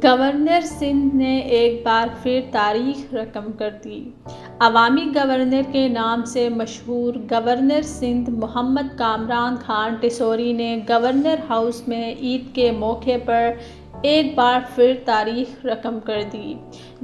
Governor Sindh نے ایک بار پھر تاریخ رقم کر دی۔ عوامی گورنر کے نام سے مشہور گورنر سندھ محمد کامران خان ٹیسوری نے گورنر ہاؤس میں عید کے موقع پر ایک بار پھر تاریخ رقم کر دی،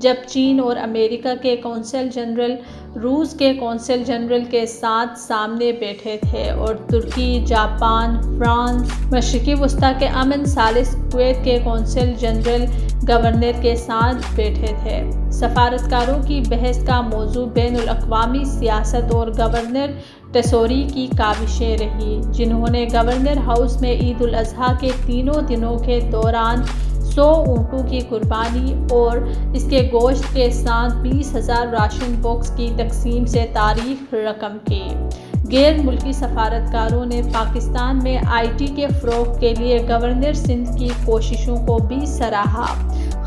جب چین اور امریکہ کے قونصل جنرل روس کے قونصل جنرل کے ساتھ سامنے بیٹھے تھے اور ترکی، جاپان، فرانس، مشرقی وسطیٰ کے امن ثالث کویت کے قونصل جنرل گورنر کے ساتھ بیٹھے تھے۔ سفارتکاروں کی بحث کا موضوع بین الاقوامی سیاست اور گورنر ٹیسوری کی کاوشیں رہیں، جنہوں نے گورنر ہاؤس میں عید الاضحیٰ کے تینوں دنوں کے دوران 100 اونٹوں کی قربانی اور اس کے گوشت کے ساتھ 20,000 راشن باکس کی تقسیم سے تاریخ رقم کی۔ غیر ملکی سفارتکاروں نے پاکستان میں آئی ٹی کے فروغ کے لیے گورنر سندھ کی کوششوں کو بھی سراہا،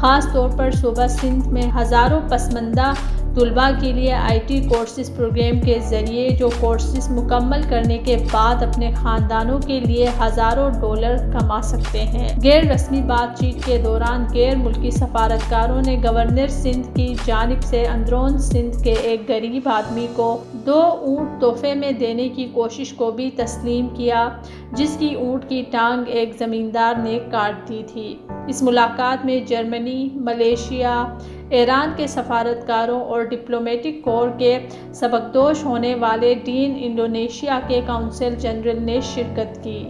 خاص طور پر صوبہ سندھ میں ہزاروں پسماندہ طلباء کے لیے آئی ٹی کورسز پروگرام کے ذریعے، جو کورسز مکمل کرنے کے بعد اپنے خاندانوں کے لیے ہزاروں ڈالر کما سکتے ہیں۔ غیر رسمی بات چیت کے دوران غیر ملکی سفارتکاروں نے گورنر سندھ کی جانب سے اندرون سندھ کے ایک غریب آدمی کو 2 اونٹ تحفے میں دینے کی کوشش کو بھی تسلیم کیا، جس کی اونٹ کی ٹانگ ایک زمیندار نے کاٹ دی تھی۔ اس ملاقات میں جرمنی، ملیشیا، ایران کے سفارتکاروں اور ڈپلومیٹک کور کے سبکدوش ہونے والے ڈین انڈونیشیا کے قونصل جنرل نے شرکت کی۔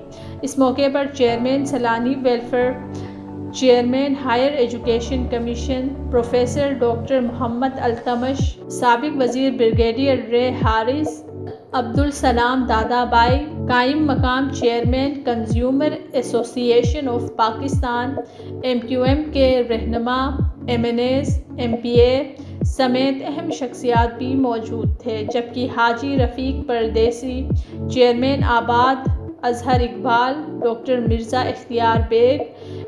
اس موقع پر chairman Saylani welfare, chairman higher education commission professor doctor Muhammad Altamash, سابق وزیر بریگیڈیئر رے ہارس، عبدالسلام دادا بائی، قائم مقام chairman consumer association of Pakistan, M Q M کے رہنما، M N As, M P A سمیت اہم شخصیات بھی موجود تھے، جبکہ حاجی رفیق پردیسی، چیئرمین آباد اظہر اقبال، ڈاکٹر مرزا اختیار بیگ،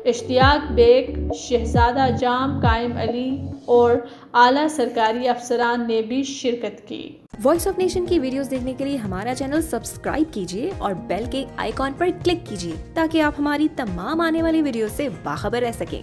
اشتیاق بیگ، شہزادہ جام قائم علی اور اعلیٰ سرکاری افسران نے بھی شرکت کی۔ وائس آف نیشن کی ویڈیوز دیکھنے کے لیے ہمارا چینل سبسکرائب کیجیے اور بیل کے آئیکن پر کلک کیجیے تاکہ آپ ہماری تمام آنے والی ویڈیوز سے باخبر رہ سکیں۔